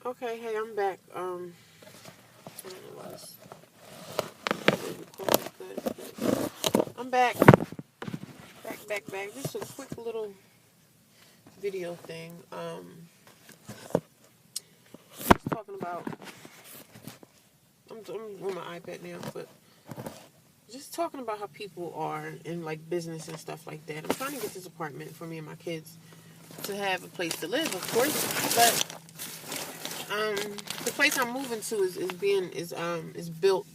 Okay, hey, I'm back. I don't know why I'm back. Back. Just a quick little video thing. Just talking about. I'm on my iPad now, but just talking about how people are in like business and stuff like that. I'm trying to get this apartment for me and my kids to have a place to live, of course, but the place I'm moving to is built.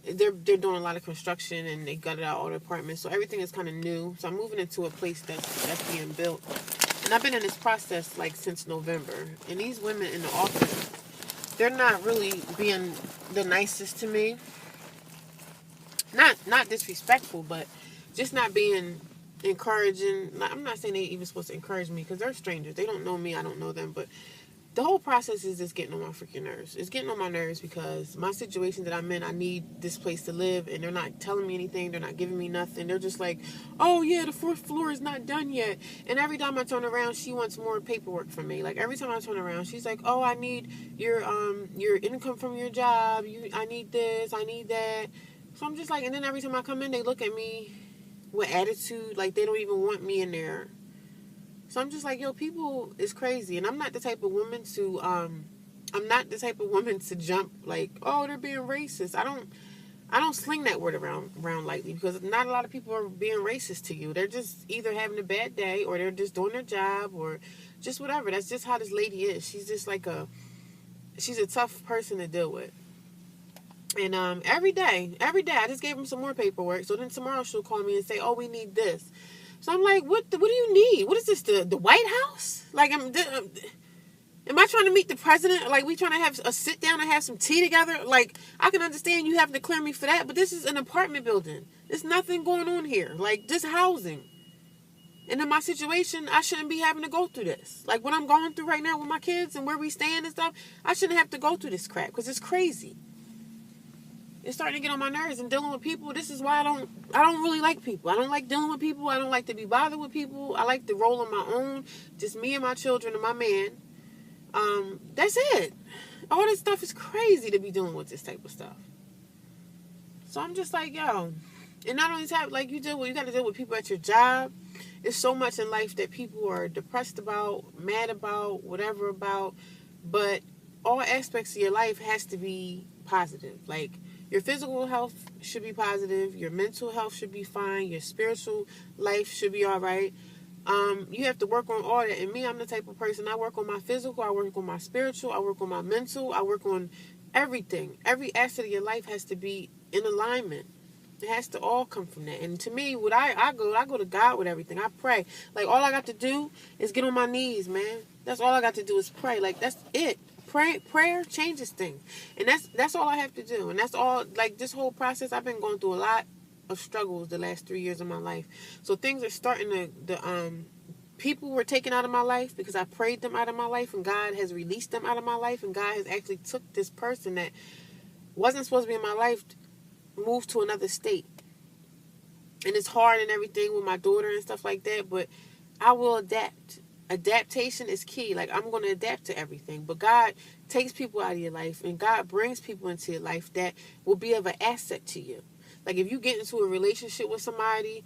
They're doing a lot of construction and they gutted out all the apartments, so everything is kind of new. So I'm moving into a place that's being built, and I've been in this process like since November. And these women in the office, they're not really being the nicest to me. Not disrespectful, but just not being encouraging. I'm not saying they even supposed to encourage me because they're strangers. They don't know me. I don't know them, but the whole process is just getting on my freaking nerves. It's getting on my nerves because my situation that I'm in, I need this place to live, and they're not telling me anything. They're not giving me nothing. They're just like, oh yeah, the fourth floor is not done yet. And every time I turn around, she wants more paperwork from me. Like every time I turn around, she's like, oh, I need your income from your job. I need this. I need that. So I'm just like, and then every time I come in, they look at me with attitude, like they don't even want me in there. So I'm just like, yo, people is crazy. And I'm not the type of woman to jump like, oh, they're being racist. I don't sling that word around lightly because not a lot of people are being racist to you. They're just either having a bad day or they're just doing their job or just whatever. That's just how this lady is. She's just like she's a tough person to deal with. And every day, I just gave him some more paperwork. So then tomorrow she'll call me and say, "Oh, we need this." So I'm like, "What? What do you need? What is this? The White House? Like, am I trying to meet the president? Like, we trying to have a sit down and have some tea together? Like, I can understand you having to clear me for that, but this is an apartment building. There's nothing going on here. Like, just housing. And in my situation, I shouldn't be having to go through this. Like, what I'm going through right now with my kids and where we stand and stuff, I shouldn't have to go through this crap because it's crazy." It's starting to get on my nerves and dealing with people. This is why I don't really like people. I don't like dealing with people. I don't like to be bothered with people. I like to roll on my own, just me and my children and my man. That's it. All this stuff is crazy to be dealing with this type of stuff. So I'm just like, yo, and not only that, like you got to deal with people at your job. There's so much in life that people are depressed about, mad about, whatever about, but all aspects of your life has to be positive. Like, your physical health should be positive. Your mental health should be fine. Your spiritual life should be all right. You have to work on all that. And me, I'm the type of person, I work on my physical, I work on my spiritual, I work on my mental, I work on everything. Every aspect of your life has to be in alignment. It has to all come from that. And to me, what I go to God with everything. I pray. Like, all I got to do is get on my knees, man. That's all I got to do is pray. Like, that's it. Prayer changes things. And that's all I have to do. And that's all, like, this whole process, I've been going through a lot of struggles the last 3 years of my life. So things are starting people were taken out of my life because I prayed them out of my life, and God has released them out of my life, and God has actually took this person that wasn't supposed to be in my life, moved to another state. And it's hard and everything with my daughter and stuff like that, but I will adapt. Adaptation is key. Like, I'm going to adapt to everything. But God takes people out of your life, and God brings people into your life that will be of an asset to you. Like, if you get into a relationship with somebody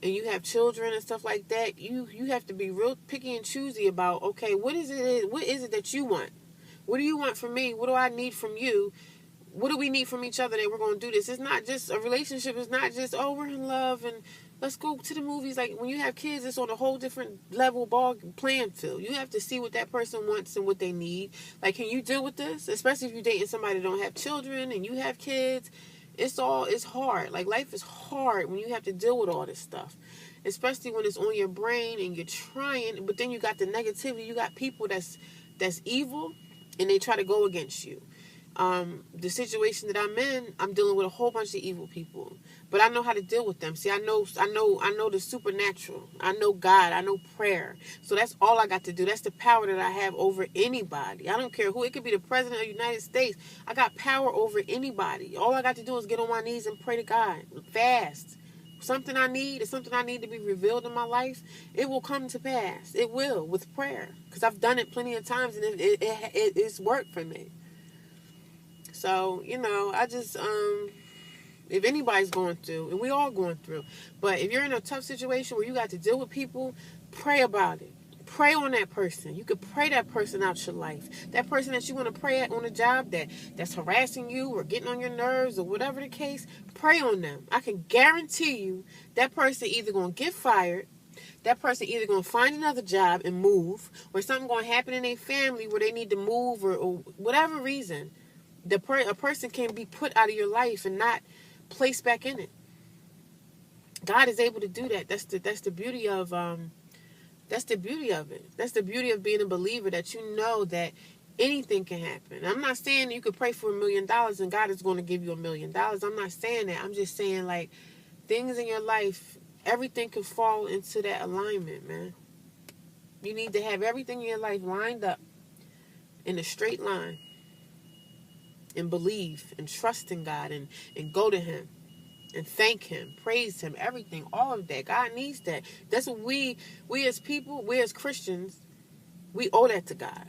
and you have children and stuff like that, you have to be real picky and choosy about, okay, what is it that you want? What do you want from me? What do I need from you? What do we need from each other that we're going to do this? It's not just a relationship. It's not just, oh, we're in love and let's go to the movies. Like, when you have kids, it's on a whole different level playing field. You have to see what that person wants and what they need. Like, can you deal with this? Especially if you're dating somebody that don't have children and you have kids. It's hard. Like, life is hard when you have to deal with all this stuff. Especially when it's on your brain and you're trying, but then you got the negativity. You got people that's evil and they try to go against you. The situation that I'm in, I'm dealing with a whole bunch of evil people, but I know how to deal with them. See, I know the supernatural. I know God. I know prayer. So that's all I got to do. That's the power that I have over anybody. I don't care who. It could be the president of the United States. I got power over anybody. All I got to do is get on my knees and pray to God. Fast. something I need, is something I need to be revealed in my life, it will come to pass. It will, with prayer. Because I've done it plenty of times, and it's worked for me. So, I just, if anybody's going through, and we all going through, but if you're in a tough situation where you got to deal with people, pray about it. Pray on that person. You could pray that person out your life. That person that you want to pray at on a job that's harassing you or getting on your nerves or whatever the case, pray on them. I can guarantee you that person either going to get fired, that person either going to find another job and move, or something going to happen in their family where they need to move or whatever reason. A person can be put out of your life and not placed back in it. God is able to do that. That's the beauty of That's the beauty of it. That's the beauty of being a believer, that you know that anything can happen. I'm not saying you could pray for $1 million and God is going to give you $1 million. I'm not saying that. I'm just saying, like, things in your life, everything can fall into that alignment, man. You need to have everything in your life lined up in a straight line and believe and trust in God and go to Him. And thank Him, praise Him, everything, all of that. God needs that. That's what we as people, we as Christians, we owe that to God.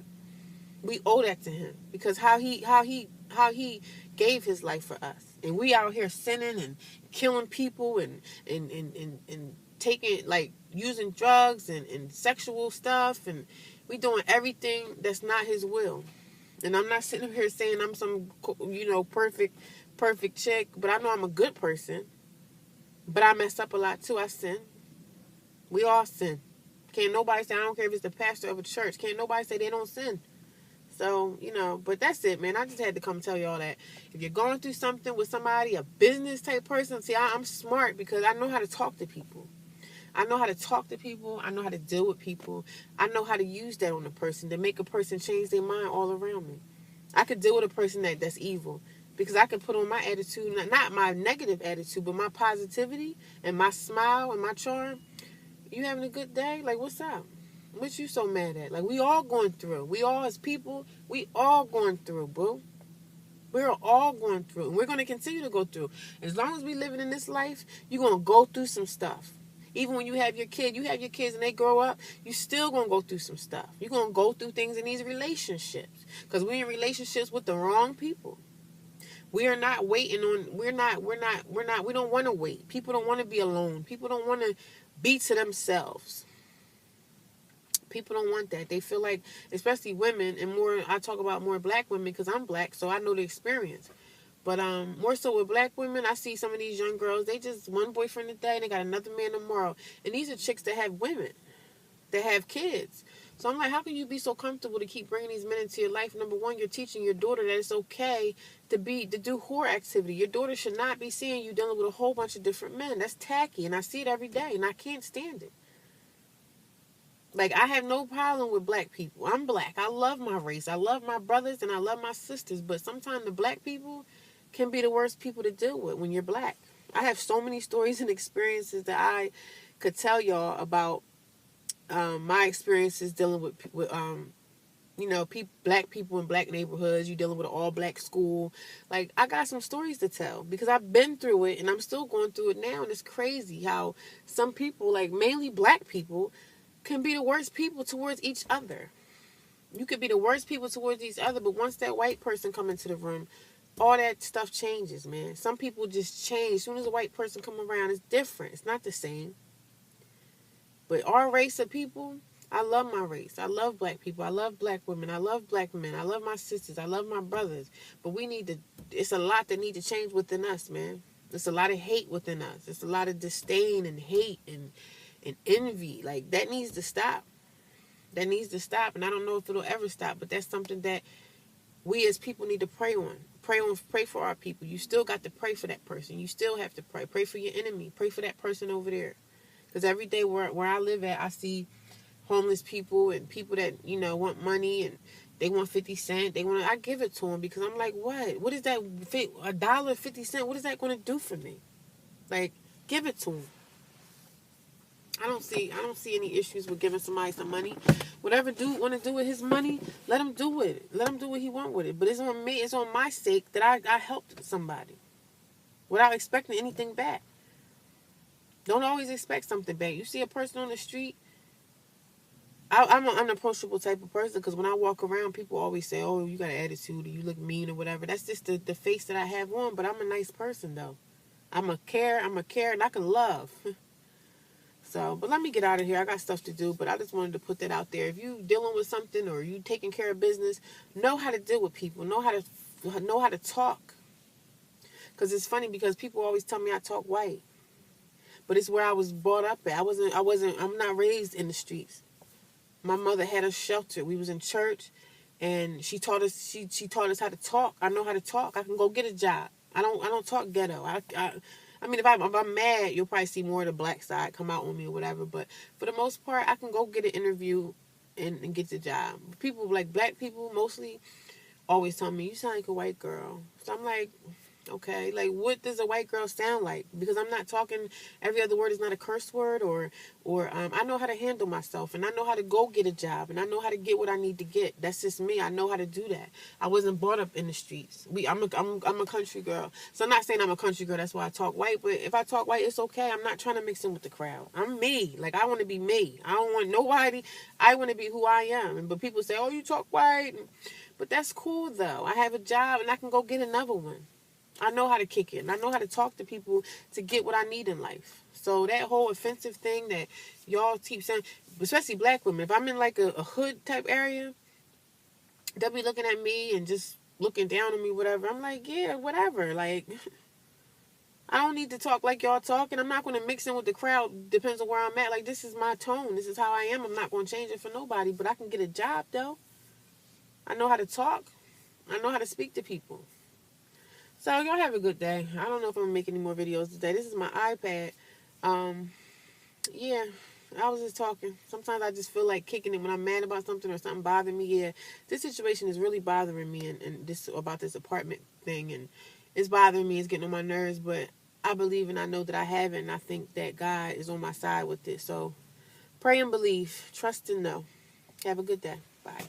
We owe that to Him, because how he gave His life for us, and we out here sinning and killing people and taking, like, using drugs and sexual stuff, and we doing everything that's not His will. And I'm not sitting here saying I'm some perfect chick, but I know I'm a good person. But I mess up a lot too. I sin. We all sin. Can't nobody say, I don't care if it's the pastor of a church, can't nobody say they don't sin. So, but that's it, man. I just had to come tell you all that. If you're going through something with somebody, a business type person, see, I'm smart because I know how to talk to people. I know how to talk to people. I know how to deal with people. I know how to use that on a person to make a person change their mind all around me. I could deal with a person that's evil, because I can put on my attitude, not my negative attitude, but my positivity and my smile and my charm. You having a good day? Like, what's up? What you so mad at? Like, we all going through. We all, as people, we all going through, boo. We're all going through. And we're going to continue to go through. As long as we living in this life, you're going to go through some stuff. Even when you have your kids and they grow up, you still going to go through some stuff. You're going to go through things in these relationships. Because we're in relationships with the wrong people. We are not waiting on, we don't want to wait. People don't want to be alone. People don't want to be to themselves. People don't want that. They feel like, especially women, and more, I talk about more black women because I'm black, so I know the experience. But more so with black women, I see some of these young girls, they just one boyfriend today and they got another man tomorrow. And these are chicks that have women, that have kids. So I'm like, how can you be so comfortable to keep bringing these men into your life? Number one, you're teaching your daughter that it's okay to do whore activity. Your daughter should not be seeing you dealing with a whole bunch of different men. That's tacky, and I see it every day, and I can't stand it. Like, I have no problem with black people. I'm black. I love my race. I love my brothers, and I love my sisters. But sometimes the black people can be the worst people to deal with when you're black. I have so many stories and experiences that I could tell y'all about my experiences dealing with black people in black neighborhoods. You dealing with an all-black school. Like, I got some stories to tell because I've been through it, and I'm still going through it now. And it's crazy how some people, like mainly black people, can be the worst people towards each other. You could be the worst people towards each other, but once that white person come into the room, all that stuff changes, man. Some people just change. As soon as a white person come around, it's different. It's not the same. But our race of people, I love my race. I love black people. I love black women. I love black men. I love my sisters. I love my brothers. But it's a lot that need to change within us, man. There's a lot of hate within us. There's a lot of disdain and hate and envy. Like, that needs to stop. That needs to stop. And I don't know if it'll ever stop, but that's something that we as people need to pray on. Pray for our people. You still got to pray for that person. You still have to pray. Pray for your enemy. Pray for that person over there. Because every day where I live at, I see homeless people and people that, want money and they want 50 cents. I give it to them because I'm like, what? What is that? $1.50? What is that going to do for me? Like, give it to them. I don't see any issues with giving somebody some money. Whatever dude want to do with his money, let him do it. Let him do what he want with it. But it's on me. It's on my sake that I helped somebody without expecting anything back. Don't always expect something back. You see a person on the street, I'm an unapproachable type of person because when I walk around, people always say, "Oh, you got an attitude, or you look mean, or whatever." That's just the face that I have on. But I'm a nice person, though. I'm a care, and I can love. So, but let me get out of here. I got stuff to do, but I just wanted to put that out there. If you dealing with something or you taking care of business, know how to deal with people. Know how to talk. Because it's funny because people always tell me I talk white, but it's where I was brought up at. I'm not raised in the streets. My mother had a shelter. We was in church, and she taught us. She taught us how to talk. I know how to talk. I can go get a job. I don't talk ghetto. I mean, if I'm mad, you'll probably see more of the black side come out on me or whatever. But for the most part, I can go get an interview and get the job. People like black people mostly always tell me you sound like a white girl. So I'm like, okay, like what does a white girl sound like? Because I'm not talking. Every other word is not a curse word, or I know how to handle myself, and I know how to go get a job, and I know how to get what I need to get. That's just me. I know how to do that. I wasn't brought up in the streets. I'm a country girl, so I'm not saying I'm a country girl. That's why I talk white. But if I talk white, it's okay. I'm not trying to mix in with the crowd. I'm me. Like I want to be me. I don't want nobody. I want to be who I am. But people say, "Oh, you talk white," but that's cool though. I have a job, and I can go get another one. I know how to kick it, and I know how to talk to people to get what I need in life. So that whole offensive thing that y'all keep saying, especially black women, if I'm in like a hood type area, they'll be looking at me and just looking down on me, whatever. I'm like, yeah, whatever. Like, I don't need to talk like y'all talk, and I'm not going to mix in with the crowd. Depends on where I'm at. Like, this is my tone. This is how I am. I'm not going to change it for nobody, but I can get a job, though. I know how to talk. I know how to speak to people. So y'all have a good day. I don't know if I'm gonna make any more videos today. This is my iPad. Um, yeah, I was just talking. Sometimes I just feel like kicking it when I'm mad about something or something bothering me. Yeah, this situation is really bothering me, and this about this apartment thing, and it's bothering me. It's getting on my nerves, but I believe and I know that I have it, and I think that God is on my side with this. So pray and believe, trust and know. Have a good day. Bye.